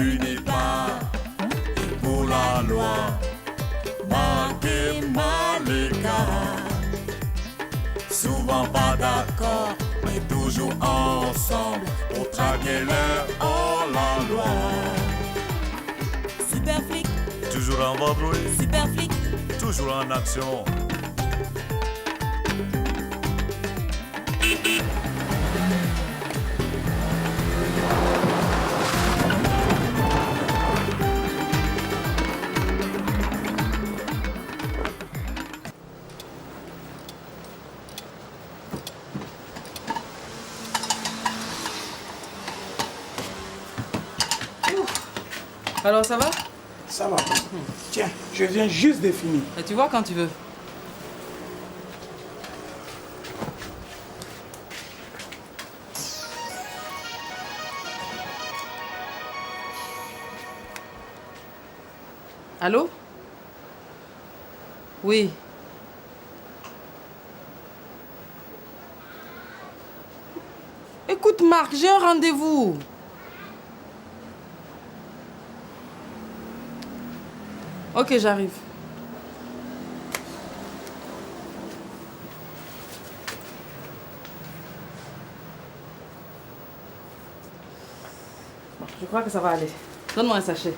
punis pas. Et pour la loi, malgré mal écart. Souvent pas d'accord, mais toujours ensemble pour traquer leur hors la loi. Super flic, Toujours en vadrouille, super flic. toujours en action. Alors ça va? Ça va. Tiens, je viens juste de finir. Et tu vois quand tu veux. Allô? Oui. Écoute Marc, j'ai un rendez-vous. Ok, j'arrive. Bon, je crois que ça va aller. Donne-moi un sachet.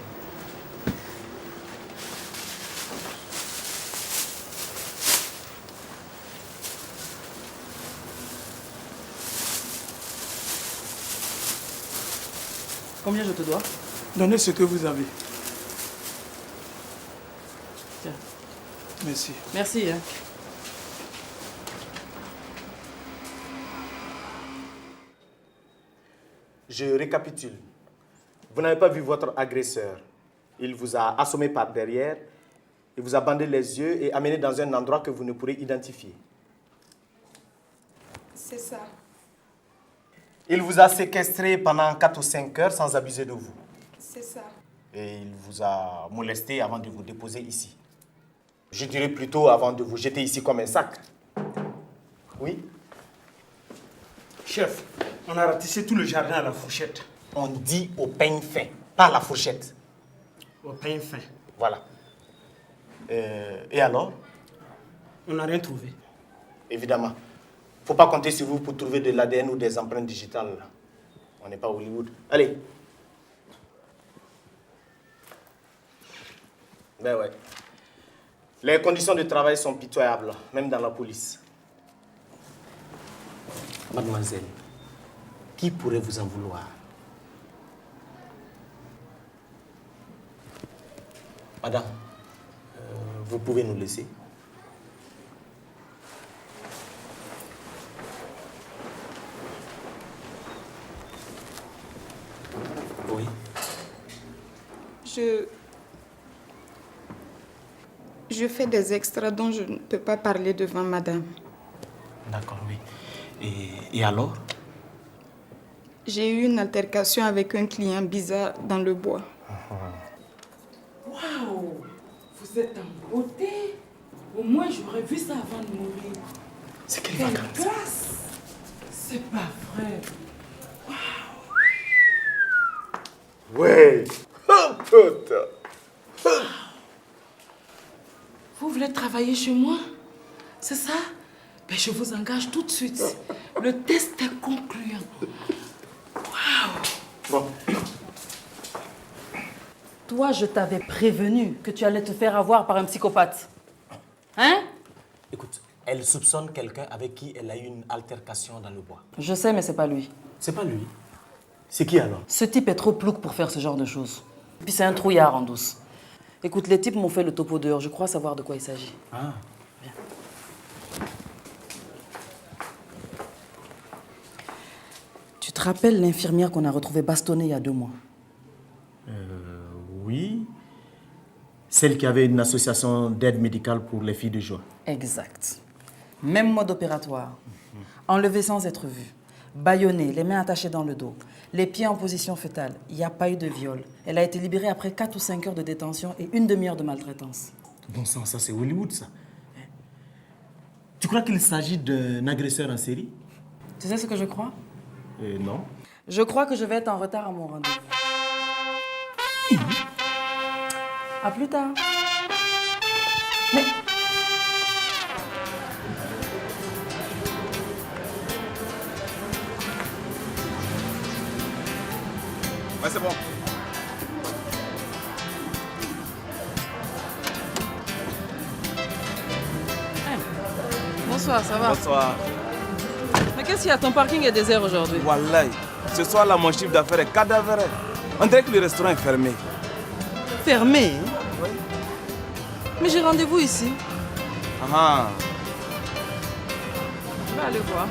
Combien je te dois? Donnez ce que vous avez. Tiens. Merci. Merci. Hein. Je récapitule. Vous n'avez pas vu votre agresseur. Il vous a assommé par derrière, il vous a bandé les yeux et amené dans un endroit que vous ne pourrez identifier. C'est ça. Il vous a séquestré pendant 4 ou 5 heures sans abuser de vous. C'est ça. Et il vous a molesté avant de vous déposer ici. Je dirais plutôt avant de vous jeter ici comme un sac. Oui? Chef, on a ratissé tout le jardin à la fourchette. On dit au peigne fin, pas à la fourchette. Au pain fin. Voilà. Et alors? On n'a rien trouvé. Évidemment. Faut pas compter sur vous pour trouver de l'ADN ou des empreintes digitales. On n'est pas Hollywood. Allez. Ben ouais. Les conditions de travail sont pitoyables, même dans la police. Mademoiselle, qui pourrait vous en vouloir? Madame, vous pouvez nous laisser. Oui. Je fais des extras dont je ne peux pas parler devant madame. D'accord, oui. Et alors? J'ai eu une altercation avec un client bizarre dans le bois. Waouh! Vous êtes en beauté. Au moins, j'aurais vu ça avant de mourir. C'est quelle Quelle vacance? classe! C'est pas vrai. Ouais! Oh putain! Vous voulez travailler chez moi? C'est ça? Ben, je vous engage tout de suite. Le test est concluant. Waouh! Bon, Toi, je t'avais prévenu que tu allais te faire avoir par un psychopathe. Hein? écoute, elle soupçonne quelqu'un avec qui elle a eu une altercation dans le bois. Je sais, mais c'est pas lui. C'est pas lui. C'est qui alors? Ce type est trop plouc pour faire ce genre de choses. Puis c'est un trouillard en douce. Écoute, les types m'ont fait le topo dehors. Je crois savoir de quoi il s'agit. Ah. Viens. Tu te rappelles l'infirmière qu'on a retrouvée bastonnée il y a 2 mois? Oui. Celle qui avait une association d'aide médicale pour les filles de joie. Exact. Même mode opératoire. Enlevée sans être vue. Bâillonnée, les mains attachées dans le dos. Les pieds en position fœtale. Il n'y a pas eu de viol. Elle a été libérée après 4 ou 5 heures de détention et 1 demi-heure de maltraitance. Bon sang, ça c'est Hollywood ça. Tu crois qu'il s'agit d'un agresseur en série? Tu sais ce que je crois? Non. Je crois que je vais être en retard à mon rendez-vous. À plus tard. Ouais, c'est bon. Bonsoir, ça va? Bonsoir. Mais qu'est-ce qu'il y a? Ton parking est désert aujourd'hui. Wallahi, ce soir là, mon chiffre d'affaires est cadavéreux. On dirait que le restaurant est fermé. Fermé? Mais j'ai rendez-vous ici. Ah. Je vais aller voir.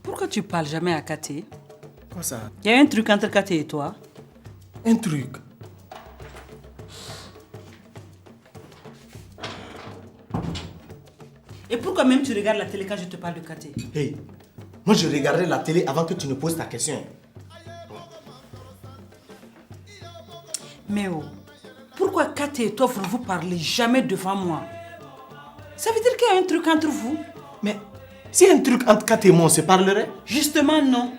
Pourquoi tu parles jamais à Katé? Quoi ça? Il y a un truc entre Katé et toi. Un truc. Et pourquoi même tu regardes la télé quand je te parle de Katé? Hey, moi je regardais la télé avant que tu ne poses ta question. Mais oh, pourquoi Katé et toi vous ne vous parlez jamais devant moi? Ça veut dire qu'il y a un truc entre vous? Mais si un truc entre Kat et moi, on se parlerait? Justement non.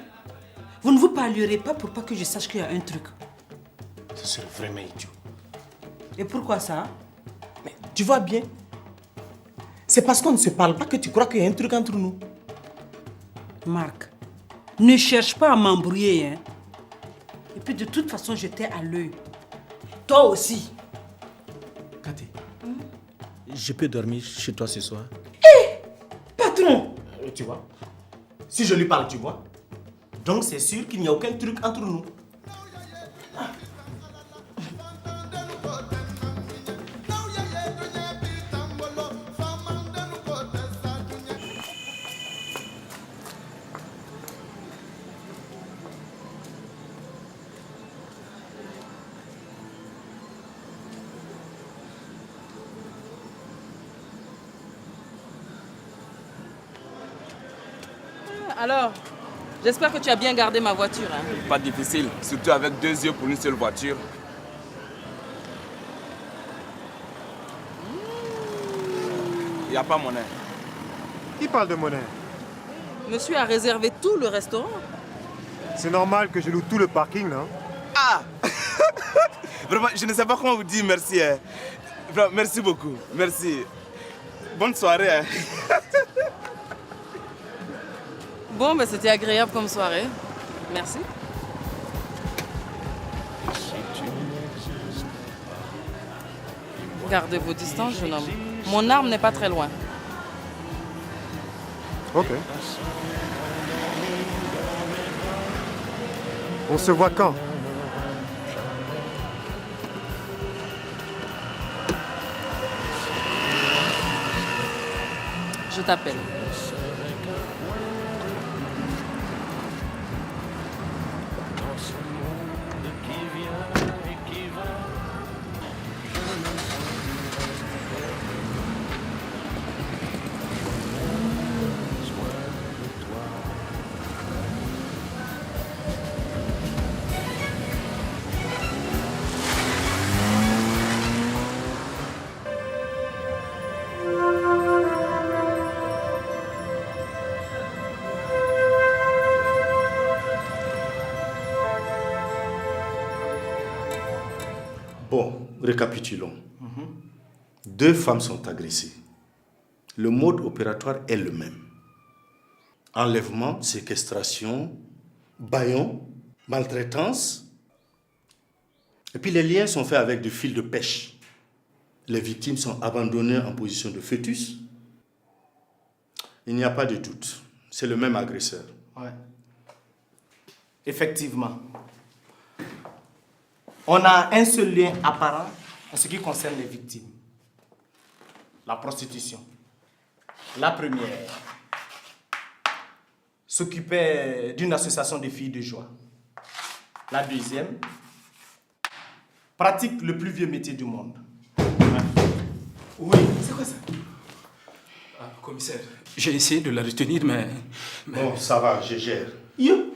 Vous ne vous parlerez pas pour pas que je sache qu'il y a un truc. Ce serait vraiment idiot. Et pourquoi ça? Mais tu vois bien, c'est parce qu'on ne se parle pas que tu crois qu'il y a un truc entre nous. Marc, ne cherche pas à m'embrouiller, hein. Et puis de toute façon, j'étais à l'œil. Toi aussi. Katé, je peux dormir chez toi ce soir? Patron! Tu vois, si je lui parle, tu vois. Donc c'est sûr qu'il n'y a aucun truc entre nous. Alors, j'espère que tu as bien gardé ma voiture, hein. Pas difficile, surtout avec 2 yeux pour une seule voiture. Il n'y a pas monnaie. Qui parle de monnaie? Monsieur a réservé tout le restaurant. C'est normal que je loue tout le parking, non? Ah Vraiment, je ne sais pas comment vous dire merci. Hein. Vraiment, merci beaucoup. Merci. Bonne soirée. Hein. Bon, ben, c'était agréable comme soirée. Merci. Gardez vos distances, jeune homme. Mon arme n'est pas très loin. Ok. On se voit quand? Je t'appelle. Bon, récapitulons. Deux femmes sont agressées. Le mode opératoire est le même. Enlèvement, séquestration, bâillon, maltraitance. Et puis les liens sont faits avec du fil de pêche. Les victimes sont abandonnées en position de fœtus. Il n'y a pas de doute. C'est le même agresseur. Ouais. Effectivement. On a un seul lien apparent en ce qui concerne les victimes. La prostitution. La première s'occupait d'une association de filles de joie. La deuxième pratique le plus vieux métier du monde. Oui, c'est quoi ça? Commissaire, j'ai essayé de la retenir, mais... Bon, ça va, je gère. Yo,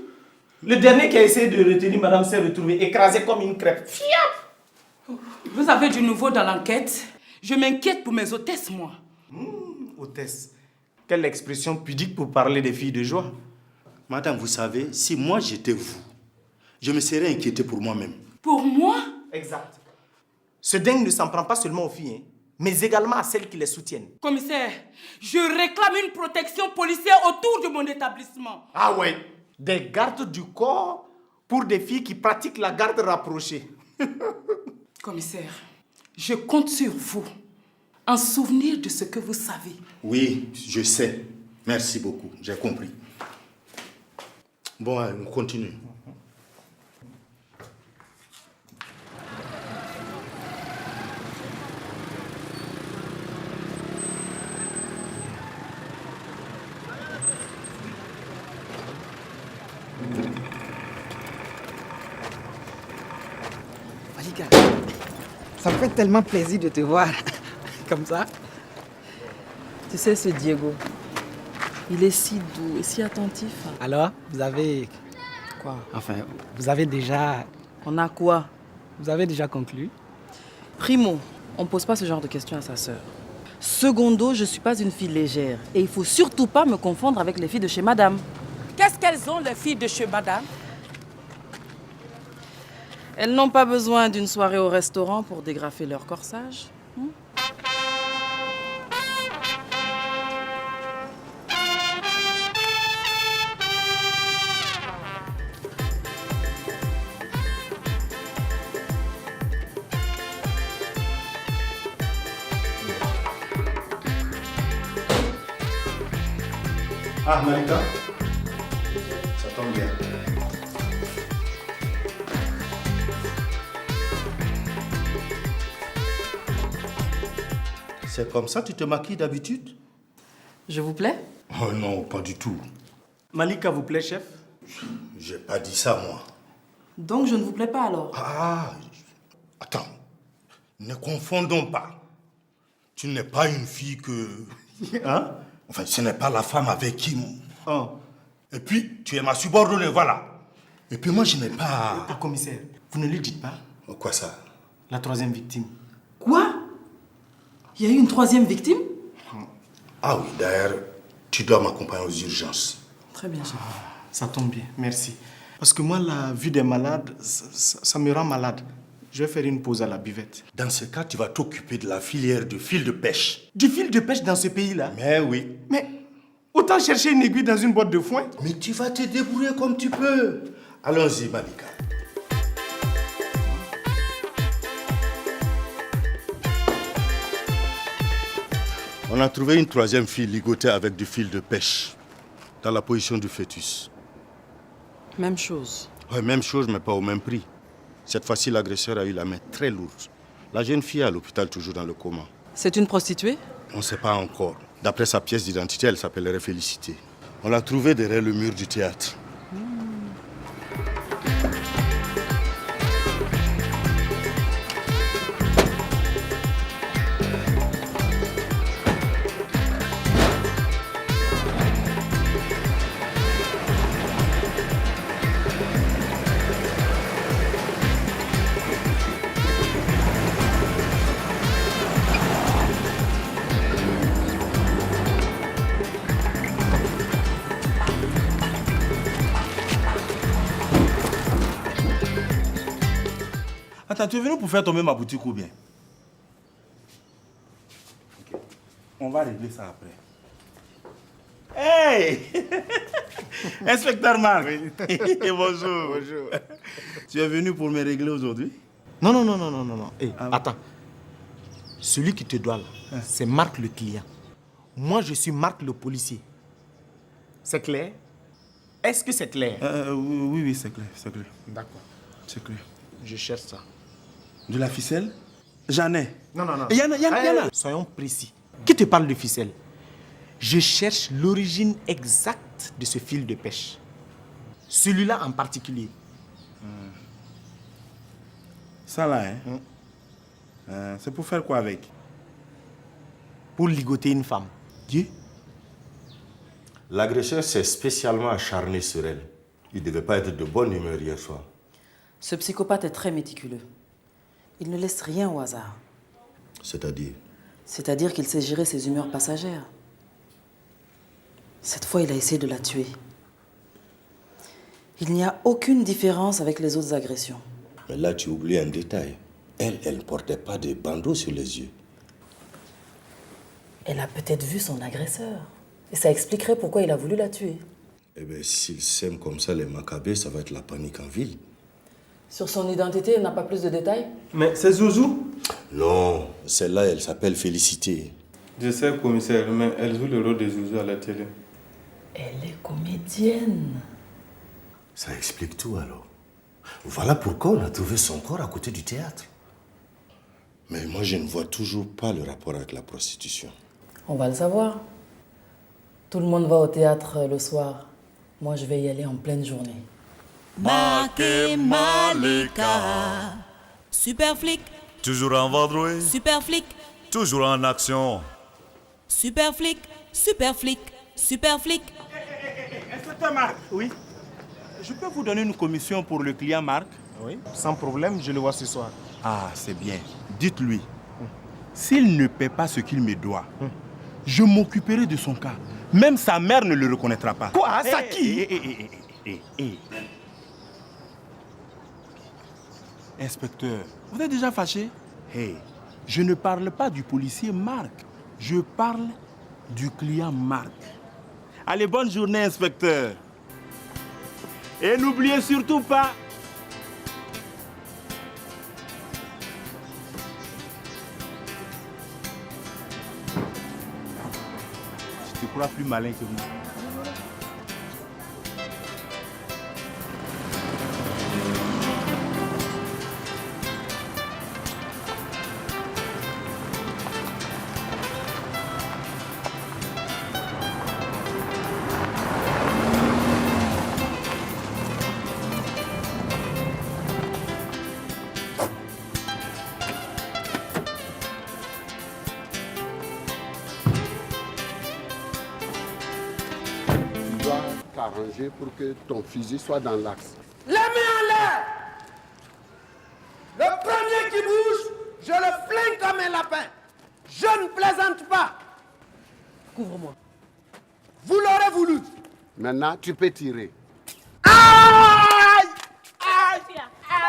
le dernier qui a essayé de retenir madame s'est retrouvé écrasé comme une crêpe. Fiap! Vous avez du nouveau dans l'enquête? Je m'inquiète pour mes hôtesses, moi. Hôtesse. Quelle expression pudique pour parler des filles de joie. Madame, vous savez, si moi j'étais vous, je me serais inquiété pour moi-même. Pour moi? Exact. Ce dingue ne s'en prend pas seulement aux filles, hein, mais également à celles qui les soutiennent. Commissaire, je réclame une protection policière autour de mon établissement. Ah ouais, des gardes du corps pour des filles qui pratiquent la garde rapprochée. Commissaire, je compte sur vous, en souvenir de ce que vous savez. Oui, je sais. Merci beaucoup, j'ai compris. Bon, on continue. Malika, ça me fait tellement plaisir de te voir comme ça. Tu sais, ce Diego, il est si doux et si attentif. Alors, vous avez... Quoi? Enfin, vous avez déjà... On a quoi? Vous avez déjà conclu? Primo, on ne pose pas ce genre de questions à sa sœur. Secondo, je ne suis pas une fille légère. Et il ne faut surtout pas me confondre avec les filles de chez madame. Qu'est-ce qu'elles ont, les filles de chez madame? Elles n'ont pas besoin d'une soirée au restaurant pour dégrafer leur corsage. Ah, Malika, ça tombe bien. C'est comme ça que tu te maquilles d'habitude? Je vous plais? Oh non, pas du tout. Malika vous plaît, chef? J'ai pas dit ça, moi. Donc je ne vous plais pas alors? Ah, attends. Ne confondons pas. Tu n'es pas une fille que... Hein? Enfin, ce n'est pas la femme avec qui... Oh. Et puis, tu es ma subordonnée, voilà. Et puis moi, je n'ai pas... Ah, commissaire, vous ne lui dites pas? Quoi ça? La troisième victime. Quoi? Il y a eu une troisième victime? Ah oui, d'ailleurs, tu dois m'accompagner aux urgences. Très bien, chef. Ça tombe bien, merci. Parce que moi, la vue des malades, ça me rend malade. Je vais faire une pause à la buvette. Dans ce cas, tu vas t'occuper de la filière du fil de pêche. Du fil de pêche dans ce pays-là? Mais oui. Mais autant chercher une aiguille dans une boîte de foin. Mais tu vas te débrouiller comme tu peux. Allons-y, Malika. On a trouvé une troisième fille ligotée avec du fil de pêche, dans la position du fœtus. Même chose. Ouais, même chose, mais pas au même prix. Cette fois-ci, l'agresseur a eu la main très lourde. La jeune fille est à l'hôpital, toujours dans le coma. C'est une prostituée? On ne sait pas encore. D'après sa pièce d'identité, elle s'appellerait Félicité. On l'a trouvée derrière le mur du théâtre. Attends, tu es venu pour faire tomber ma boutique ou bien? Ok. On va régler ça après. Hey! Inspecteur Marc. Bonjour. Bonjour. Tu es venu pour me régler aujourd'hui? Non. Hey, attends. Celui qui te doit là, c'est Marc le client. Moi, je suis Marc le policier. C'est clair? Est-ce que c'est clair? Oui, c'est clair, c'est clair. D'accord. C'est clair. Je cherche ça. De la ficelle? J'en ai. Non. Il y en a. Soyons précis. Qui te parle de ficelle? Je cherche l'origine exacte de ce fil de pêche. Celui-là en particulier. Ça là, hein? C'est pour faire quoi avec? Pour ligoter une femme. Dieu? L'agresseur s'est spécialement acharné sur elle. Il ne devait pas être de bonne humeur hier soir. Ce psychopathe est très méticuleux. Il ne laisse rien au hasard. C'est-à-dire? C'est-à-dire qu'il sait gérer ses humeurs passagères. Cette fois, il a essayé de la tuer. Il n'y a aucune différence avec les autres agressions. Mais là, tu oublies un détail. Elle ne portait pas de bandeau sur les yeux. Elle a peut-être vu son agresseur. Et ça expliquerait pourquoi il a voulu la tuer. Eh bien, s'ils s'aiment comme ça, les Maccabées, ça va être la panique en ville. Sur son identité, elle n'a pas plus de détails? Mais c'est Zouzou? Non, celle-là, elle s'appelle Félicité. Je sais, commissaire, mais elle joue le rôle de Zouzou à la télé. Elle est comédienne. Ça explique tout alors. Voilà pourquoi on a trouvé son corps à côté du théâtre. Mais moi, je ne vois toujours pas le rapport avec la prostitution. On va le savoir. Tout le monde va au théâtre le soir. Moi, je vais y aller en pleine journée. Marc et Malika. Super flic, Toujours en vadrouille, super flic, toujours en action. super flic, super flic, super flic. Inspecteur Marc. Oui? Je peux vous donner une commission pour le client Marc? Oui, sans problème, je le vois ce soir. Ah, c'est bien. Dites-lui, s'il ne paie pas ce qu'il me doit, je m'occuperai de son cas. Même sa mère ne le reconnaîtra pas. Quoi? Ça qui? Inspecteur, vous êtes déjà fâché? Hey, je ne parle pas du policier Marc. Je parle du client Marc. Allez, bonne journée, inspecteur. Et n'oubliez surtout pas... Je te crois plus malin que moi. Arranger pour que ton fusil soit dans l'axe. Les mains en l'air! Le premier qui bouge, je le flingue comme un lapin. Je ne plaisante pas. Couvre-moi. Vous l'aurez voulu, Maintenant, tu peux tirer.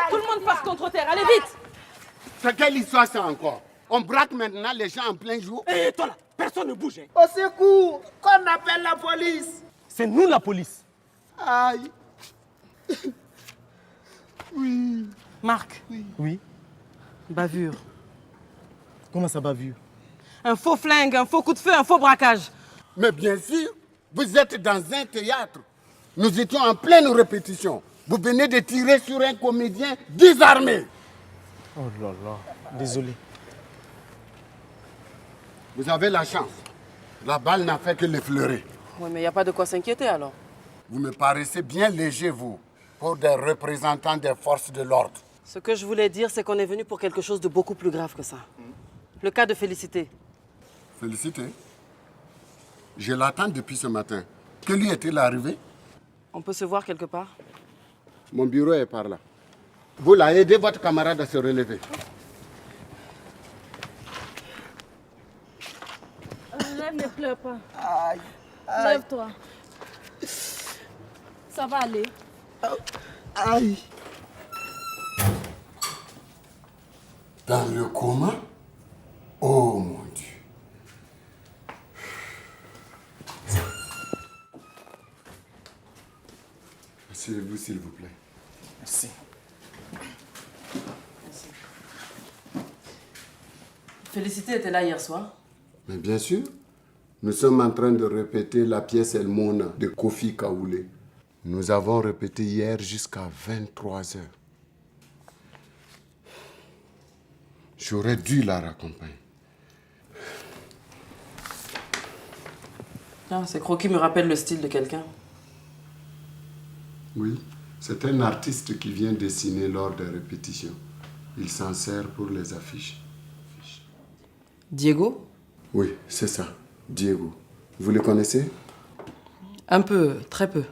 Tout le monde passe contre terre, allez vite! C'est quelle histoire ça encore? On braque maintenant les gens en plein jour? Hé, toi là, personne ne bouge. Au secours, qu'on appelle la police. C'est nous la police. Aïe. Oui. Marc. Oui. Bavure. Comment ça bavure? Un faux flingue, un faux coup de feu, un faux braquage. Mais bien sûr, vous êtes dans un théâtre. Nous étions en pleine répétition. Vous venez de tirer sur un comédien désarmé. Oh là là, désolé. Vous avez la chance. La balle n'a fait que l'effleurer. Oui, mais il n'y a pas de quoi s'inquiéter alors. Vous me paraissez bien léger, vous, pour des représentants des forces de l'ordre. Ce que je voulais dire, c'est qu'on est venu pour quelque chose de beaucoup plus grave que ça. Le cas de Félicité. Félicité. Je l'attends depuis ce matin. Que lui est-il arrivé? On peut se voir quelque part? Mon bureau est par là. Vous l'avez aidé votre camarade à se relever. Lève, ne pleure pas. Lève-toi. Ça va aller. Aïe. Dans le coma? Oh mon Dieu. Asseyez-vous s'il vous plaît. Merci. Félicité était là hier soir. Mais bien sûr, nous sommes en train de répéter la pièce El Mona de Kofi Kaoulé. Nous avons répété hier jusqu'à 23 heures. J'aurais dû la raccompagner. Tiens, ces croquis me rappellent le style de quelqu'un. Oui, c'est un artiste qui vient dessiner lors des répétitions. Il s'en sert pour les affiches. Diego? Oui, c'est ça, Diego. Vous le connaissez? Un peu, très peu.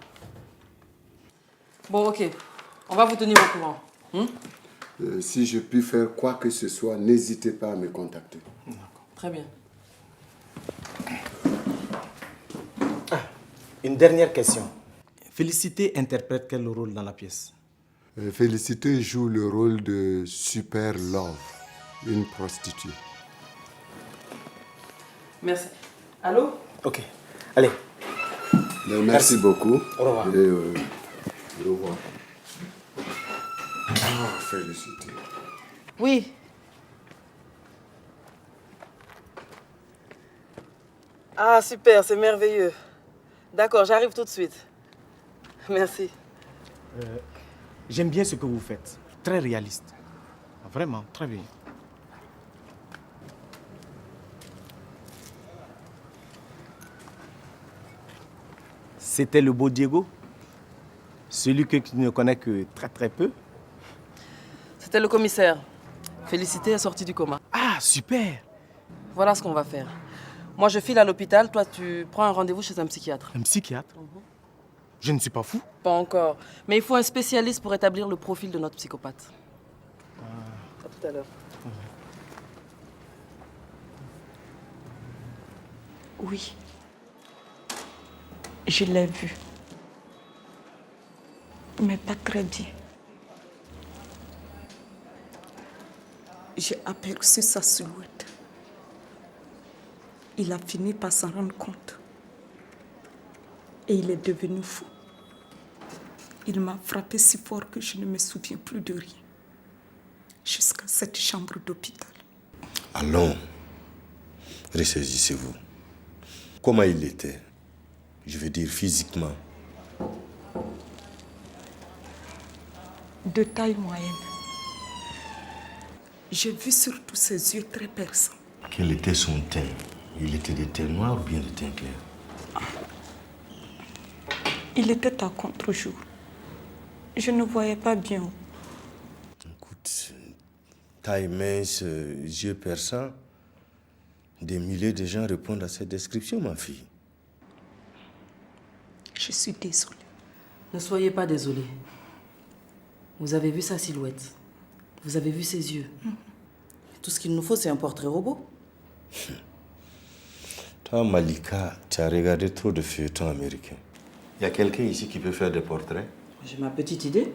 Bon, ok. On va vous tenir au courant. Si je puis faire quoi que ce soit, n'hésitez pas à me contacter. Très bien. Une dernière question. Félicité interprète quel rôle dans la pièce? Félicité joue le rôle de Super Love, une prostituée. Merci. Allô? Ok. Allez. Merci beaucoup. Au revoir. Et, au revoir. Ah, Félicité. Oui. Ah, super, c'est merveilleux. D'accord, j'arrive tout de suite. Merci. J'aime bien ce que vous faites. Très réaliste. Vraiment, très bien. C'était le beau Diego? Celui que tu ne connais que très très peu? C'était le commissaire. Félicité est sortie du coma. Ah, super! Voilà ce qu'on va faire. Moi, je file à l'hôpital. Toi, tu prends un rendez-vous chez un psychiatre. Un psychiatre? Je ne suis pas fou. Pas encore. Mais il faut un spécialiste pour établir le profil de notre psychopathe. À tout à l'heure. Oui. Je l'ai vu. Mais pas très bien. J'ai aperçu sa silhouette. Il a fini par s'en rendre compte. Et il est devenu fou. Il m'a frappé si fort que je ne me souviens plus de rien. Jusqu'à cette chambre d'hôpital. Allons, ressaisissez-vous. Comment il était? Je veux dire physiquement. De taille moyenne. J'ai vu surtout ses yeux très perçants. Quel était son teint? Il était de teint noir ou bien de teint clair? Il était à contre-jour. Je ne voyais pas bien. Écoute, taille mince, yeux perçants, des milliers de gens répondent à cette description, ma fille. Je suis désolée. Ne soyez pas désolée. Vous avez vu sa silhouette. Vous avez vu ses yeux. Tout ce qu'il nous faut, c'est un portrait robot. Toi, Malika, tu as regardé trop de feuilletons américains. Il y a quelqu'un ici qui peut faire des portraits? J'ai ma petite idée.